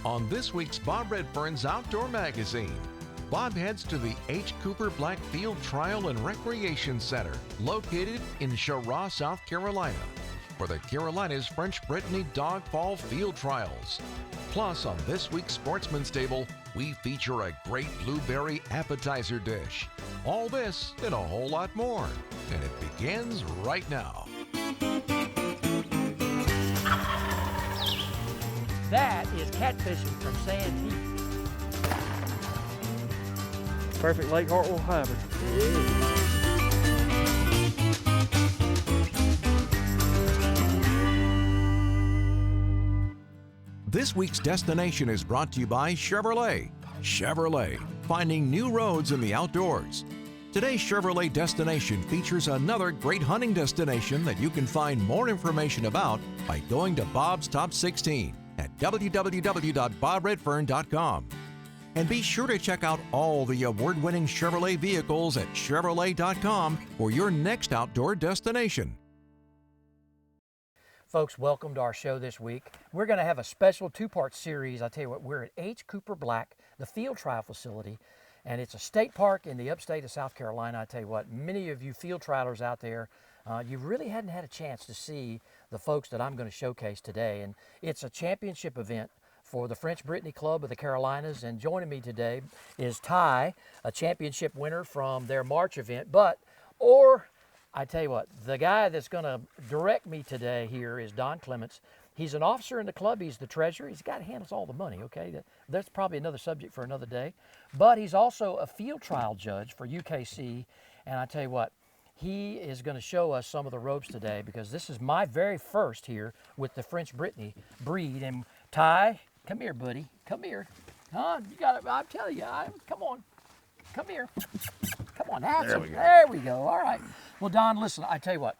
On this week's Bob Redfern's Outdoor Magazine, Bob heads to the H. Cooper Black Field Trial and Recreation Center, located in Cheraw, South Carolina, for the Carolina's French Brittany Dog Fall Field Trials. Plus, on this week's Sportsman's Table, we feature a great blueberry appetizer dish. All this and a whole lot more. And it begins right now. That is catfishing from Santee. Perfect Lake Hartwell hybrid. This week's destination is brought to you by Chevrolet. Chevrolet, finding new roads in the outdoors. Today's Chevrolet destination features another great hunting destination that you can find more information about by going to Bob's Top 16 at www.bobredfern.com. And be sure to check out all the award-winning Chevrolet vehicles at Chevrolet.com for your next outdoor destination. Folks, welcome to our show this week. We're going to have a special two-part series. I tell you what, we're at H. Cooper Black, the field trial facility, and it's a state park in the upstate of South Carolina. I tell you what, many of you field trialers out there, you really hadn't had a chance to see the folks that I'm going to showcase today. And it's a championship event for the French Brittany Club of the Carolinas. And joining me today is Ty, a championship winner from their March event. I tell you what, the guy that's going to direct me today here is Don Clements. He's an officer in the club. He's the treasurer. He's got to handle all the money, okay? That's probably another subject for another day. But he's also a field trial judge for UKC. And I tell you what, he is going to show us some of the ropes today because this is my very first here with the French Brittany breed. And Ty, come here, buddy. Come here. Huh? You got it. I'm telling you. Come on. Come here. Come on. There we go. All right. Well, Don, listen, I tell you what,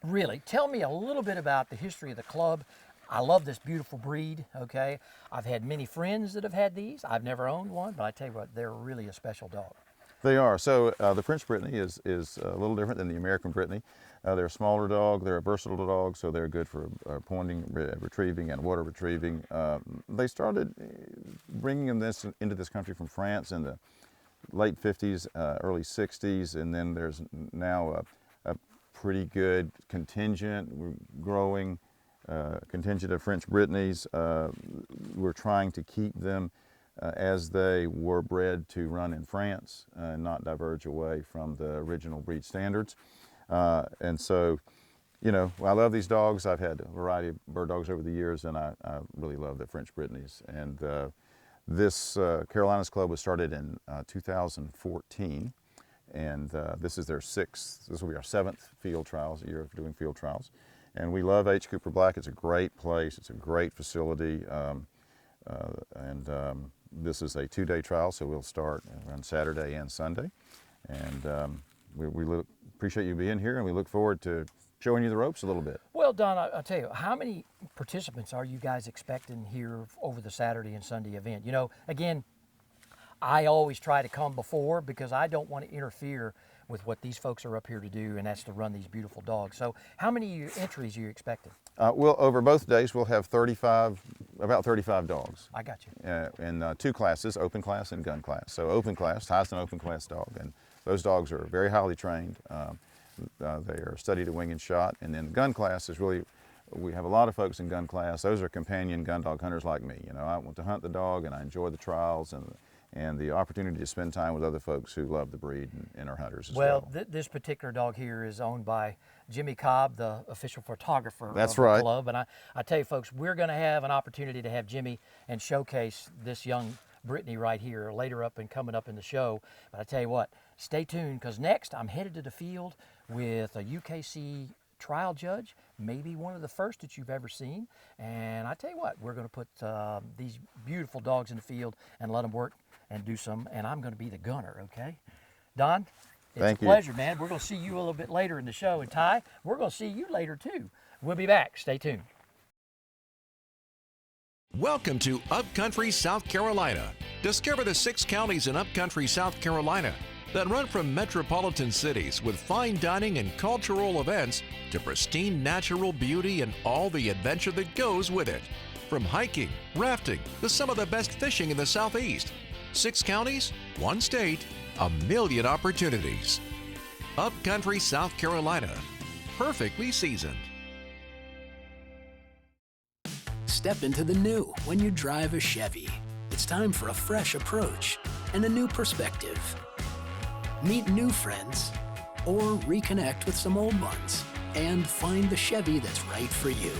really, tell me a little bit about the history of the club. I love this beautiful breed, okay? I've had many friends that have had these. I've never owned one, but I tell you what, they're really a special dog. They are. So the French Brittany is a little different than the American Brittany. They're a smaller dog. They're a versatile dog, so they're good for pointing, retrieving, and water retrieving. They started bringing them into this country from France in the late 50s, early 60s, and then there's now a pretty good contingent, growing contingent of French Brittany's. We're trying to keep them as they were bred to run in France and not diverge away from the original breed standards. And so, you know, I love these dogs. I've had a variety of bird dogs over the years, and I really love the French Brittany's. And this Carolinas Club was started in 2014, and this is their sixth, this will be our seventh field trials, year of doing field trials. And we love H. Cooper Black. It's a great place, it's a great facility, this is a two-day trial, so we'll start on Saturday and Sunday. And we appreciate you being here, and we look forward to showing you the ropes a little bit. Well, Don, I'll tell you, how many participants are you guys expecting here over the Saturday and Sunday event? You know, again, I always try to come before because I don't want to interfere with what these folks are up here to do, and that's to run these beautiful dogs. So how many entries are you expecting? Well, over both days, we'll have about 35 dogs. I got you. In two classes, open class and gun class. So open class, highest an open class dog, and those dogs are very highly trained. They are studied at wing and shot, and then gun class is really, we have a lot of folks in gun class. Those are companion gun dog hunters like me. You know, I want to hunt the dog, and I enjoy the trials and the opportunity to spend time with other folks who love the breed and are hunters as well. Well, this particular dog here is owned by Jimmy Cobb, the official photographer of the club. And I tell you folks, we're going to have an opportunity to have Jimmy and showcase this young Brittany right here later up and coming up in the show. But I tell you what, stay tuned, because next I'm headed to the field with a UKC trial judge, maybe one of the first that you've ever seen. And I tell you what, we're going to put these beautiful dogs in the field and let them work and do some, and I'm going to be the gunner, okay? Don, it's a pleasure, man. We're going to see you a little bit later in the show. And Ty, we're going to see you later too. We'll be back. Stay tuned. Welcome to Upcountry, South Carolina. Discover the 6 counties in Upcountry, South Carolina that run from metropolitan cities with fine dining and cultural events to pristine natural beauty and all the adventure that goes with it. From hiking, rafting, to some of the best fishing in the Southeast. 6 counties, 1 state, a million opportunities. Upcountry South Carolina, perfectly seasoned. Step into the new when you drive a Chevy. It's time for a fresh approach and a new perspective. Meet new friends or reconnect with some old ones and find the Chevy that's right for you.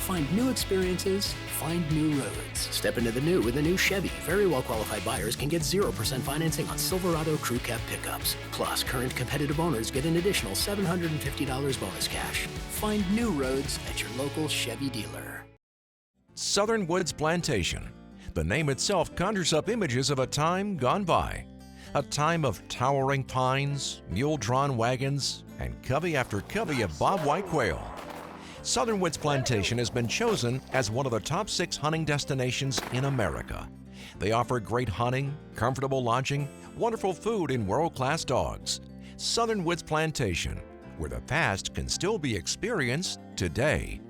Find new experiences, find new roads. Step into the new with a new Chevy. Very well qualified buyers can get 0% financing on Silverado Crew Cab pickups. Plus, current competitive owners get an additional $750 bonus cash. Find new roads at your local Chevy dealer. Southern Woods Plantation. The name itself conjures up images of a time gone by. A time of towering pines, mule-drawn wagons, and covey after covey of bobwhite quail. Southern Woods Plantation has been chosen as one of the top 6 hunting destinations in America. They offer great hunting, comfortable lodging, wonderful food, and world-class dogs. Southern Woods Plantation, where the past can still be experienced today.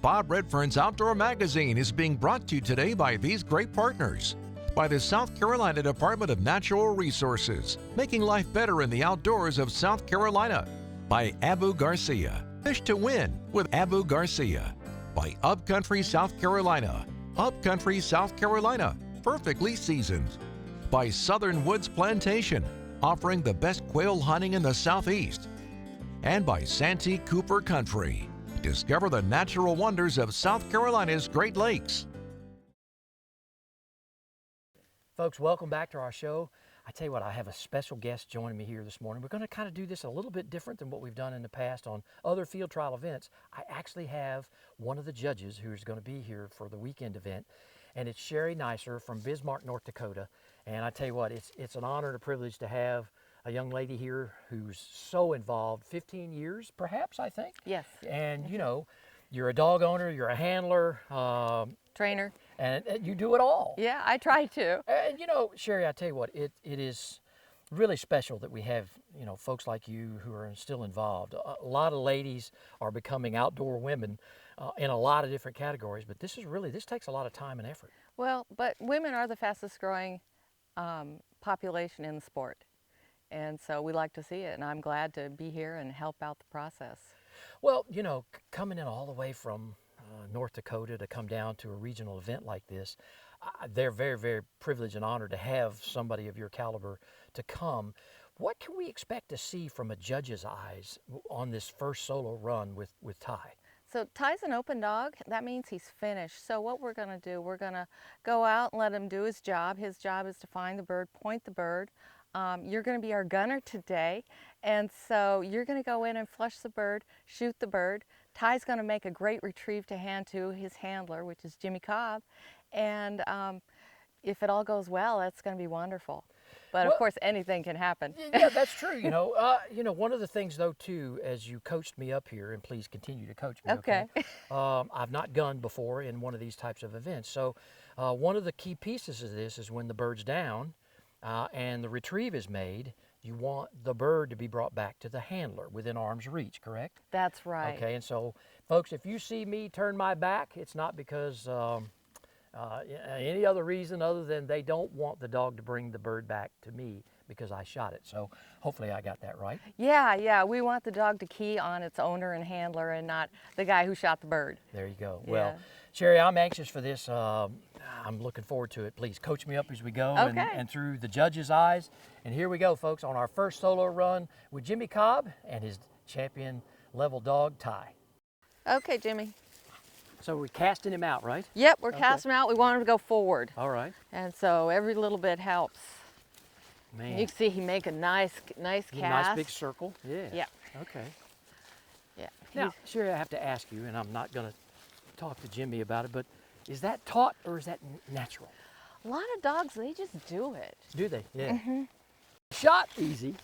Bob Redfern's Outdoor Magazine is being brought to you today by these great partners. By the South Carolina Department of Natural Resources, making life better in the outdoors of South Carolina. By Abu Garcia, Fish to Win with Abu Garcia. By Upcountry South Carolina, Upcountry South Carolina, perfectly seasoned. By Southern Woods Plantation, offering the best quail hunting in the Southeast. And by Santee Cooper Country. Discover the natural wonders of South Carolina's Great Lakes. Folks, welcome back to our show. I tell you what, I have a special guest joining me here this morning. We're going to kind of do this a little bit different than what we've done in the past on other field trial events. I actually have one of the judges who's going to be here for the weekend event, and it's Cheraw Nicer from Bismarck, North Dakota. And I tell you what, it's an honor and a privilege to have a young lady here who's so involved, 15 years perhaps, I think? Yes. And you know, you're a dog owner, you're a handler. Trainer. And you do it all. Yeah, I try to. And you know, Cheraw, I tell you what, it is really special that we have, you know, folks like you who are still involved. A lot of ladies are becoming outdoor women in a lot of different categories, but this takes a lot of time and effort. Well, but women are the fastest growing population in the sport. And so we like to see it, and I'm glad to be here and help out the process. Well, you know, coming in all the way from North Dakota to come down to a regional event like this, they're very, very privileged and honored to have somebody of your caliber to come. What can we expect to see from a judge's eyes on this first solo run with Ty? So Ty's an open dog. That means he's finished. So what we're going to do, we're going to go out and let him do his job. His job is to find the bird, point the bird. You're going to be our gunner today, and so you're going to go in and flush the bird, shoot the bird. Ty's going to make a great retrieve to hand to his handler, which is Jimmy Cobb, and if it all goes well, that's going to be wonderful. But of course, anything can happen. Yeah, that's true. You know, one of the things though too, as you coached me up here, and please continue to coach me. Okay. I've not gunned before in one of these types of events, so one of the key pieces of this is when the bird's down. And the retrieve is made, you want the bird to be brought back to the handler within arm's reach, correct? That's right. Okay, and so, folks, if you see me turn my back, it's not because any other reason other than they don't want the dog to bring the bird back to me because I shot it. So hopefully I got that right. Yeah, we want the dog to key on its owner and handler and not the guy who shot the bird. There you go. Yeah. Well, Cheraw, I'm anxious for this. I'm looking forward to it. Please coach me up as we go and through the judge's eyes. And here we go, folks, on our first solo run with Jimmy Cobb and his champion level dog, Ty. Okay, Jimmy. So we're casting him out, right? Yep, we're casting him out. We want him to go forward. All right. And so every little bit helps. Man. You can see he make a nice cast. Nice big circle. Yeah. Yeah. Okay. Yeah. Now, Sherry, I have to ask you, and I'm not going to talk to Jimmy about it, but is that taught or is that natural? A lot of dogs, they just do it. Do they? Yeah. Shot easy.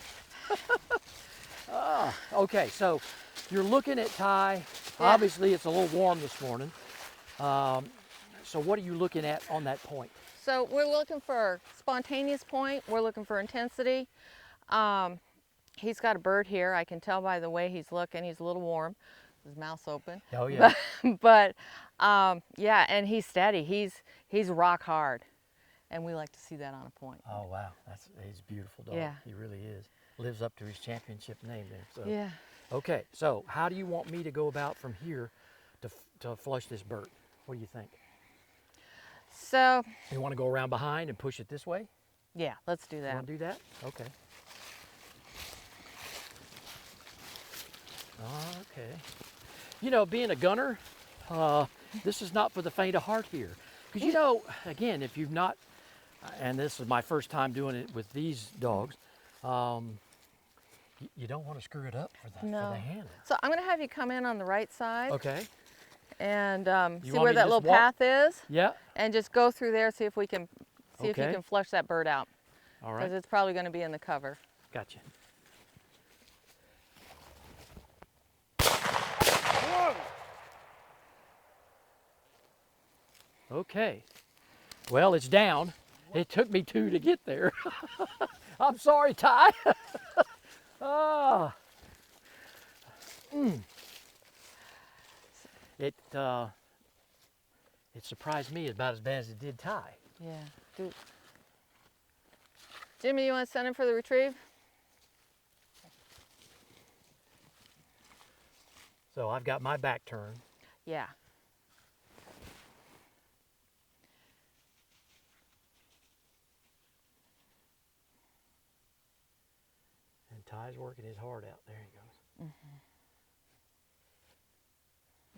Okay, so you're looking at Ty. Yeah. Obviously, it's a little warm this morning. So what are you looking at on that point? So we're looking for spontaneous point. We're looking for intensity. He's got a bird here. I can tell by the way he's looking. He's a little warm. His mouth's open. Oh yeah. But yeah, and he's steady. He's rock hard, and we like to see that on a point. Oh wow, he's a beautiful dog. Yeah. He really is. Lives up to his championship name there. So. Yeah. Okay, so how do you want me to go about from here to flush this bird? What do you think? So You want to go around behind and push it this way? yeah, let's do You that. want to do that? Okay. Okay. You know, being a gunner, this is not for the faint of heart here. Because, you know, again, if you've not, and this is my first time doing it with these dogs, you don't want to screw it up for the handle. So I'm going to have you come in on the right side Okay. and see want where me to that just little walk? path is, Yeah. and just go through there. See if we can if you Okay. can flush that bird out, All because right. it's probably going to be in the cover. Gotcha. Okay. Well, it's down. It took me 2 to get there. I'm sorry, Ty. Ah. It surprised me about as bad as it did Ty. Yeah. Jimmy, you want to send him for the retrieve? So I've got my back turned. Yeah. And Ty's working his heart out. There he goes.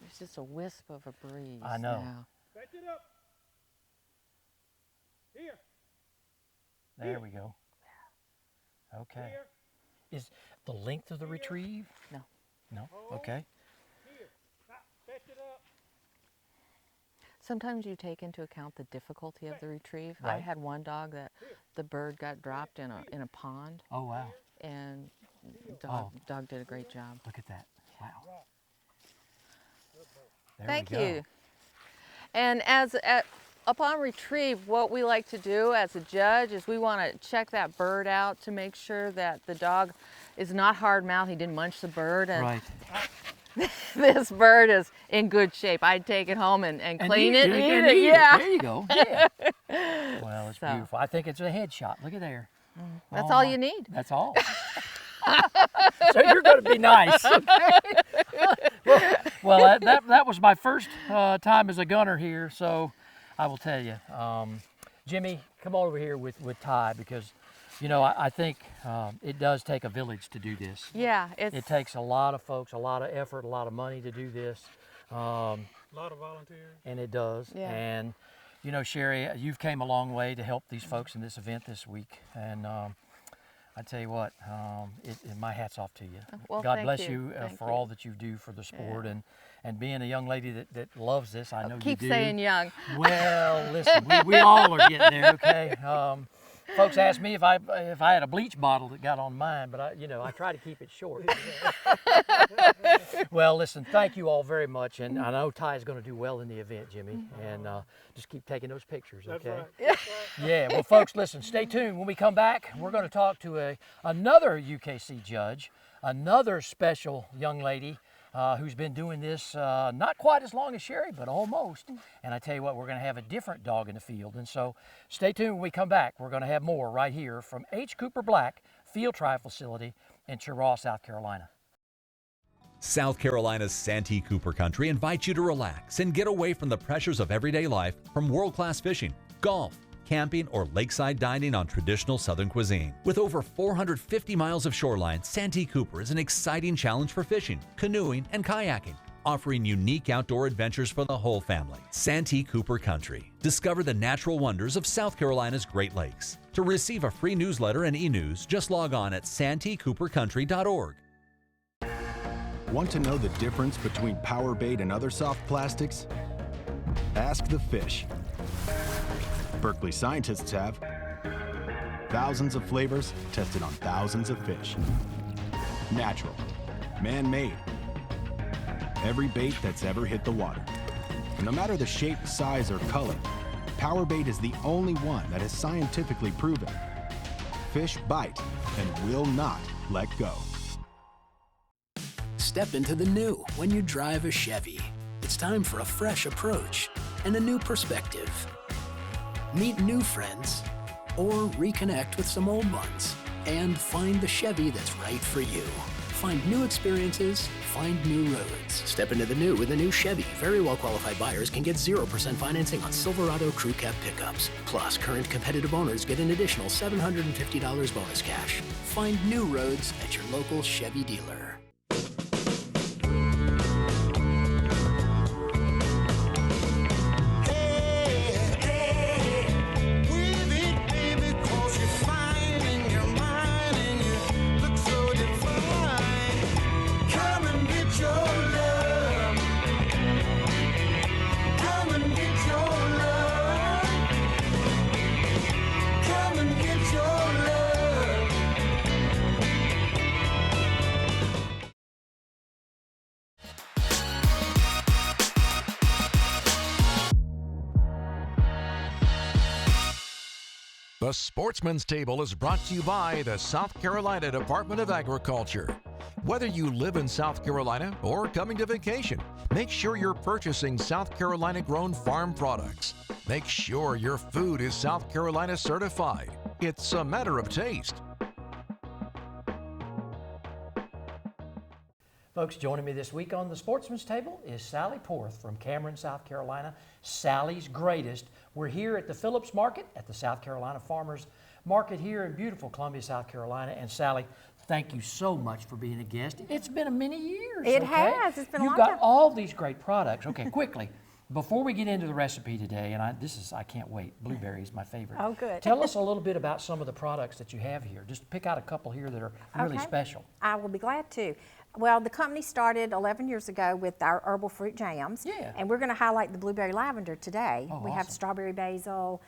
There's just a wisp of a breeze. I know. now. Fetch it up. Here. There we go. Okay. Here. Is the length of the retrieve? No. No? Okay. Here. Fetch it up. Sometimes you take into account the difficulty of the retrieve. I Right. had one dog that the bird got dropped in a pond, Oh, wow. and Oh. dog did a great job. Look at that. Wow. There Thank we go. you. And upon retrieve, what we like to do as a judge is we want to check that bird out to make sure that the dog is not hard mouthed. He didn't munch the bird, and Right. this bird is in good shape. I'd take it home and clean it, eat it. Eat Yeah, There you go. Yeah. Well, it's So. beautiful. I think it's a headshot. Look at there. that's Oh, all my- you need. That's all. So you're going to be nice. well, that was my first time as a gunner here, so I will tell you. Jimmy, come over here with Ty, because, you know, I think it does take a village to do this. Yeah, It takes a lot of folks, a lot of effort, a lot of money to do this. A lot of volunteers. And it does. Yeah. And, you know, Sherry, you've came a long way to help these folks in this event this week. And I tell you what, my hat's off to you. Well, God thank bless you. you, Thank for you. all that you do for the sport, and being a young lady that loves this. I know Keep you do. saying young. Well, listen, we all are getting there, okay? Folks ask me if I had a bleach bottle that got on mine, but I try to keep it short. Well, listen, thank you all very much, and I know Ty's going to do well in the event, Jimmy, and just keep taking those pictures, okay? That's right. Yeah, well, folks, listen, stay tuned. When we come back, we're going to talk to another UKC judge, another special young lady who's been doing this not quite as long as Sherry, but almost. And I tell you what, we're going to have a different dog in the field. And so stay tuned when we come back. We're going to have more right here from H. Cooper Black Field Trial Facility in Cheraw, South Carolina. South Carolina's Santee Cooper Country invites you to relax and get away from the pressures of everyday life from world-class fishing, golf, camping, or lakeside dining on traditional Southern cuisine. With over 450 miles of shoreline, Santee Cooper is an exciting challenge for fishing, canoeing, and kayaking, offering unique outdoor adventures for the whole family. Santee Cooper Country. Discover the natural wonders of South Carolina's Great Lakes. To receive a free newsletter and e-news, just log on at santeecoopercountry.org. Want to know the difference between power bait and other soft plastics? Ask the fish. Berkeley scientists have. Thousands of flavors tested on thousands of fish. Natural, man-made. Every bait that's ever hit the water. No matter the shape, size, or color, power bait is the only one that is scientifically proven. Fish bite and will not let go. Step into the new when you drive a Chevy. It's time for a fresh approach and a new perspective. Meet new friends or reconnect with some old ones and find the Chevy that's right for you. Find new experiences, find new roads. Step into the new with a new Chevy. Very well qualified buyers can get 0% financing on Silverado Crew Cab pickups. Plus, current competitive owners get an additional $750 bonus cash. Find new roads at your local Chevy dealer. The Sportsman's Table is brought to you by the South Carolina Department of Agriculture. Whether you live in South Carolina or coming to vacation, make sure you're purchasing South Carolina-grown farm products. Make sure your food is South Carolina certified. It's a matter of taste. Folks, joining me this week on the Sportsman's Table is Sally Porth from Cameron, South Carolina. Sally's Greatest. We're here at the Phillips Market at the South Carolina Farmers Market here in beautiful Columbia, South Carolina. And Sally, thank you so much for being a guest. It's been many years. It okay? has. It's been a long You've got time. all these great products. Okay, quickly. Before we get into the recipe today, and I can't wait. Blueberry is my favorite. Oh, good. Tell us a little bit about some of the products that you have here. Just pick out a couple here that are really Okay. special. I will be glad to. Well, the company started 11 years ago with our herbal fruit jams. Yeah. And we're going to highlight the blueberry lavender today. Oh, we have awesome. strawberry basil,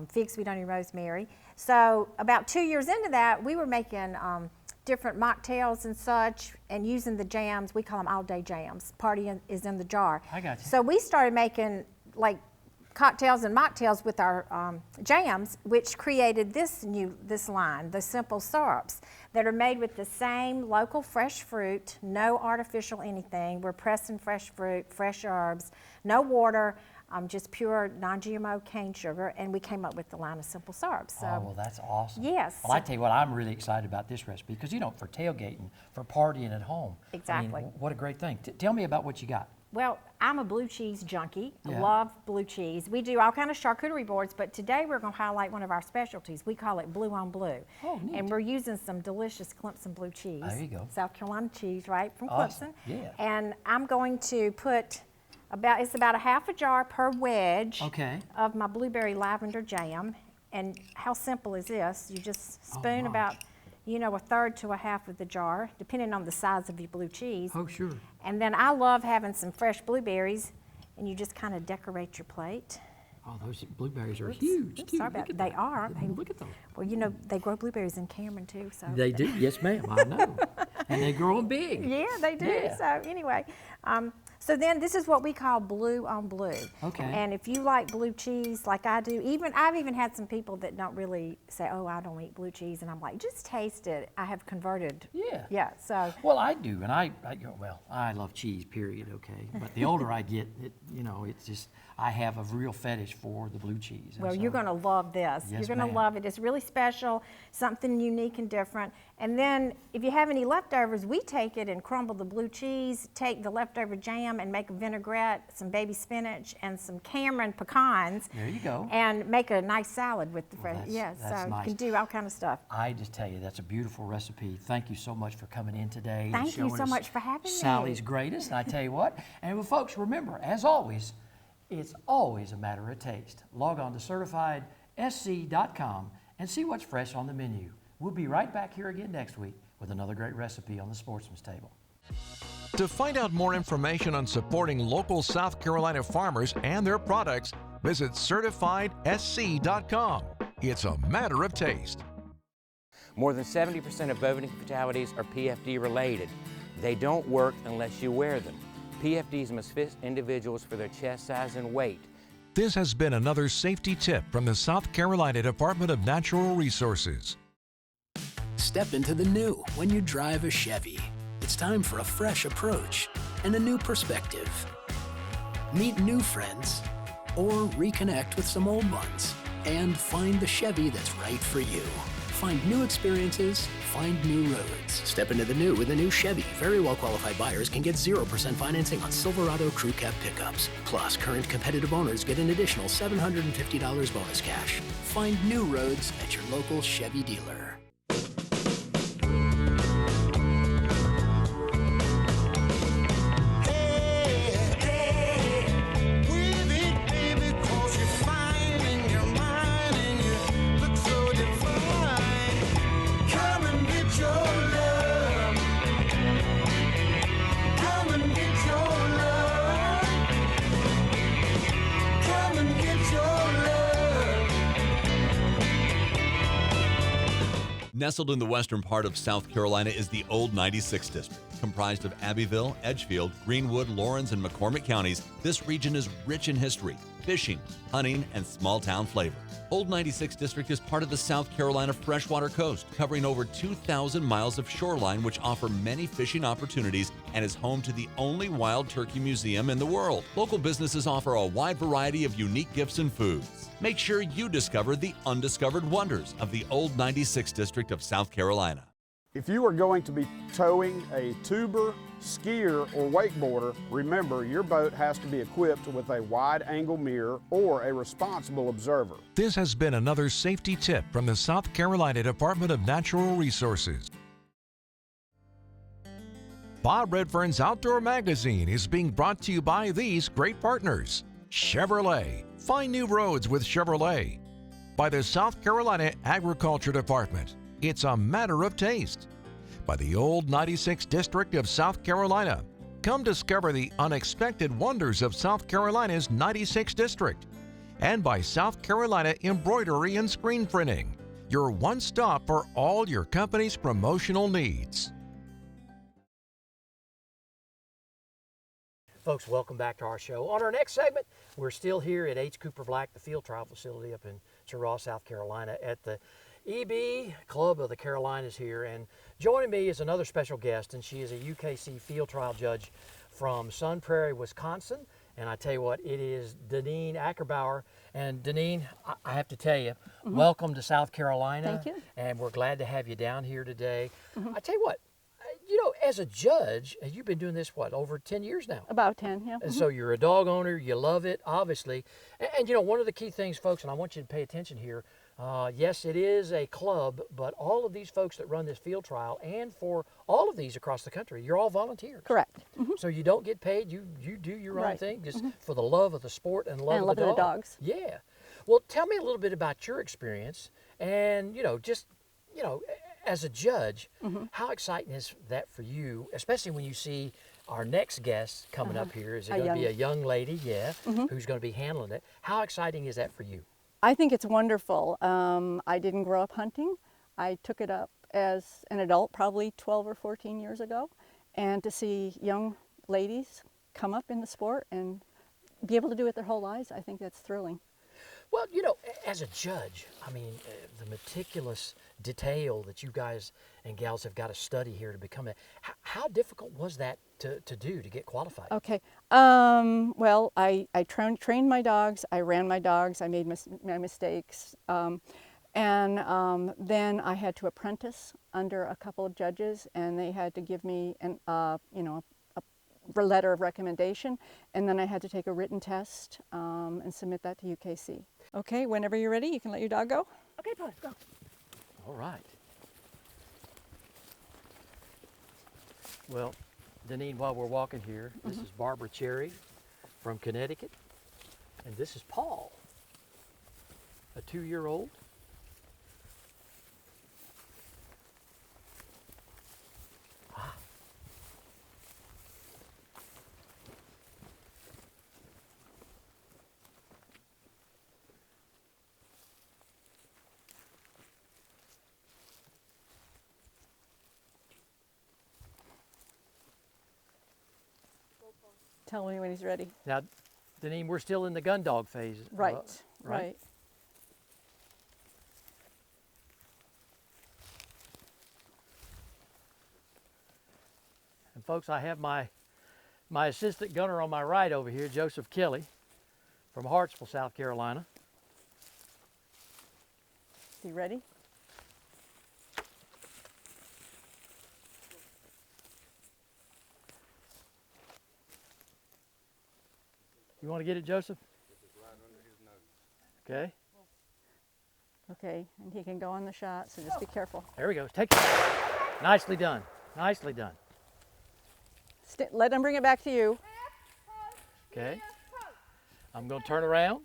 fig sweet onion rosemary. So about 2 years into that, we were making different mocktails and such and using the jams. We call them all-day jams. Party is in the jar. I got you. So we started making like cocktails and mocktails with our jams, which created this line, the simple syrups, that are made with the same local fresh fruit, no artificial anything. We're pressing fresh fruit, fresh herbs, no water, just pure non-GMO cane sugar, and we came up with the line of simple syrups. So, Oh, well, that's awesome. Yes. Well, I tell you what, I'm really excited about this recipe because, for tailgating, for partying at home. Exactly. I mean, what a great thing. Tell me about what you got. well, I'm a blue cheese junkie. Yeah. I love blue cheese. We do all kind of charcuterie boards, but today we're going to highlight one of our specialties. We call it blue on blue. Oh, neat. And we're using some delicious Clemson blue cheese. There you go. South Carolina cheese, right, from Awesome. Clemson. Yeah. And I'm going to put it's about a half a jar per wedge Okay. of my blueberry lavender jam. And how simple is this? You just spoon my. about, a third to a half of the jar, depending on the size of your blue cheese. Oh, sure. And then I love having some fresh blueberries, and you just kind of decorate your plate. Oh, those blueberries are Oops, huge, oops, too. sorry Look about at they that. are, aren't they? Look at those. Well, they grow blueberries in Cameron too, so. They do, yes, ma'am, I know. And they grow them big. Yeah, they do. Yeah. So anyway, so then this is what we call blue on blue. Okay. And if you like blue cheese like I do, I've even had some people that don't really say, oh, I don't eat blue cheese, and I'm like, just taste it. I have converted. Yeah. Yeah, so. Well, I do, and I love cheese, period, okay? But the older I get, it's just, I have a real fetish for the blue cheese. and Well, so- you're going to love this. Yes, You're going ma'am. to love it. It's really special, something unique and different. And then if you have any leftovers, we take it and crumble the blue cheese, take the leftover jam and make a vinaigrette, some baby spinach, and some Cameron pecans. There you go. And make a nice salad with the fresh. that's- Yeah, that's so nice. you can do all kind of stuff. I just tell you, that's a beautiful recipe. Thank you so much for coming in today. and Thank you showing so us much for having me. Sally's Greatest, and I tell you what, and well, folks, remember, as always, it's always a matter of taste. Log on to certifiedsc.com and see what's fresh on the menu. We'll be right back here again next week with another great recipe on the Sportsman's Table. To find out more information on supporting local South Carolina farmers and their products, visit certifiedsc.com. It's a matter of taste. More than 70% of bovine fatalities are PFD related. They don't work unless you wear them. PFDs must fit individuals for their chest size and weight. This has been another safety tip from the South Carolina Department of Natural Resources. Step into the new when you drive a Chevy. It's time for a fresh approach and a new perspective. Meet new friends or reconnect with some old ones and find the Chevy that's right for you. Find new experiences, find new roads. Step into the new with a new Chevy. Very well qualified buyers can get 0% financing on Silverado Crew Cab pickups. Plus, current competitive owners get an additional $750 bonus cash. Find new roads at your local Chevy dealer. Nestled in the western part of South Carolina is the Old 96 District. Comprised of Abbeville, Edgefield, Greenwood, Lawrence, and McCormick counties, this region is rich in history, fishing, hunting, and small-town flavor. Old 96 District is part of the South Carolina freshwater coast, covering over 2,000 miles of shoreline, which offer many fishing opportunities and is home to the only wild turkey museum in the world. Local businesses offer a wide variety of unique gifts and foods. Make sure you discover the undiscovered wonders of the Old 96 District of South Carolina. If you are going to be towing a tuber, skier, or wakeboarder, remember your boat has to be equipped with a wide-angle mirror or a responsible observer. This has been another safety tip from the South Carolina Department of Natural Resources. Bob Redfern's Outdoor Magazine is being brought to you by these great partners. Chevrolet. Find new roads with Chevrolet. By the South Carolina Agriculture Department. It's a matter of taste. By the Old 96 District of South Carolina. Come discover the unexpected wonders of South Carolina's 96 District. And by South Carolina Embroidery and Screen Printing, your one stop for all your company's promotional needs. Folks, welcome back to our show. On our next segment, we're still here at H. Cooper Black, the field trial facility up in Cheraw, South Carolina, at the EB Club of the Carolinas here. And joining me is another special guest, and she is a UKC field trial judge from Sun Prairie, Wisconsin. And I tell you what, it is Deneen Ackerbauer. And Deneen, I have to tell you, welcome to South Carolina. Thank you. And we're glad to have you down here today. I tell you what, you know, as a judge, you've been doing this, what, over 10 years now? About 10, yeah. And so you're a dog owner, you love it, obviously. And you know, one of the key things, folks, and I want you to pay attention here, yes, it is a club, but all of these folks that run this field trial, and for all of these across the country, you're all volunteers. Correct. So you don't get paid, you do your own Right. thing, just for the love of the sport and love And of love the of the dog. dogs. Yeah. Well, tell me a little bit about your experience, and, you know, just, you know, as a judge, how exciting is that for you, especially when you see our next guest coming up here? Is it going to be a young lady, who's going to be handling it? How exciting is that for you? I think it's wonderful. I didn't grow up hunting. I took it up as an adult probably 12 or 14 years ago. And to see young ladies come up in the sport and be able to do it their whole lives, I think that's thrilling. Well, you know, as a judge, I mean, the meticulous detail that you guys and gals have got to study here to become it, how difficult was that to do, to get qualified? Okay. Well, I trained my dogs, I ran my dogs, I made my mistakes. And then I had to apprentice under a couple of judges, and they had to give me an, you know, a letter of recommendation, and then I had to take a written test and submit that to UKC. Okay, whenever you're ready, you can let your dog go. Okay, Paul, go. All right. Well, Deneen, while we're walking here, this is Barbara Cherry from Connecticut, and this is Paul, a 2-year-old. tell me when he's ready. Now, Deneen, we're still in the gun dog phase. Right, right. right. And folks, I have my assistant gunner on my right over here, Joseph Kelly from Hartsville, South Carolina. Is he ready? You want to get it, Joseph? Okay. Okay, and he can go on the shot, so just be careful. There we go. Take it. Nicely done. Nicely done. Let him bring it back to you. Okay. I'm going to turn around.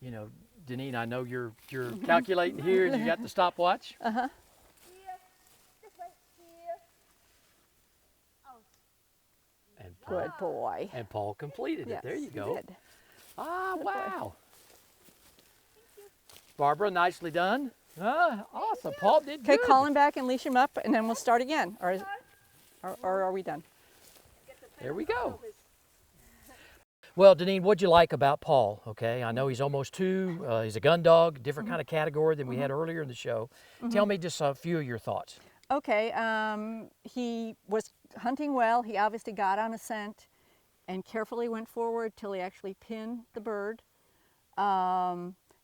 You know, Deneen, I know you're calculating here and you got the stopwatch. Uh-huh. And Good boy. And Paul completed Yes, it. There you he go. did. Ah, Good wow. Barbara, nicely done. Ah, awesome. Paul did Okay, good. call him back and leash him up, and then we'll start again. Or are we done? There we go. Well, Deneen, what'd you like about Paul? Okay, I know he's almost 2. He's a gun dog, different kind of category than we had earlier in the show. Tell me just a few of your thoughts. Okay, he was hunting well. He obviously got on a scent and carefully went forward till he actually pinned the bird.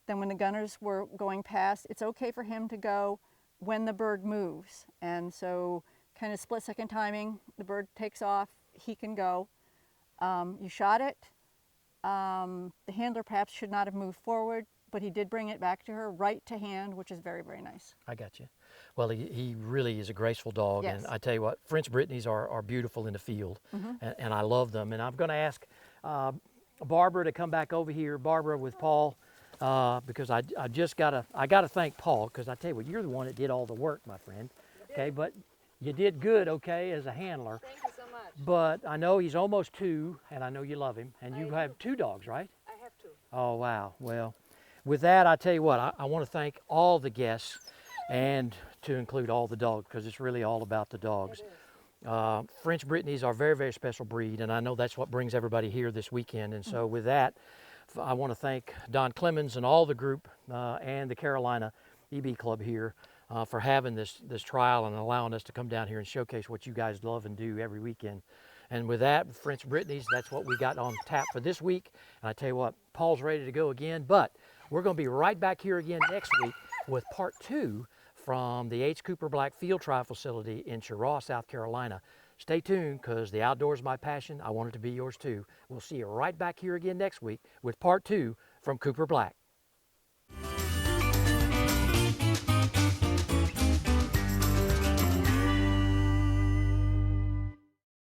Then when the gunners were going past, it's okay for him to go when the bird moves. And so kind of split-second timing, the bird takes off, he can go. You shot it. The handler perhaps should not have moved forward, but he did bring it back to her right to hand, which is very, very nice. I got you. Well, he really is a graceful dog. Yes. And I tell you what, French Brittany's are beautiful in the field, and I love them. And I'm going to ask Barbara to come back over here, Barbara with Paul, because I gotta thank Paul, because I tell you what, you're the one that did all the work, my friend. Okay, but you did good, okay, as a handler. Thank you so much. But I know he's almost 2, and I know you love him, and you have 2 dogs, right? I have to. Oh, wow. Well, with that, I tell you what, I want to thank all the guests, and to include all the dogs, because it's really all about the dogs. French Brittany's are a very, very special breed, and I know that's what brings everybody here this weekend. And so with that, I want to thank Don Clemens and all the group and the Carolina EB Club here for having this trial and allowing us to come down here and showcase what you guys love and do every weekend. And with that, French Brittany's, that's what we got on tap for this week. And I tell you what, Paul's ready to go again, but we're going to be right back here again next week with part 2 from the H. Cooper Black Field Trial Facility in Cheraw, South Carolina. Stay tuned, because the outdoors is my passion. I want it to be yours too. We'll see you right back here again next week with part 2 from Cooper Black.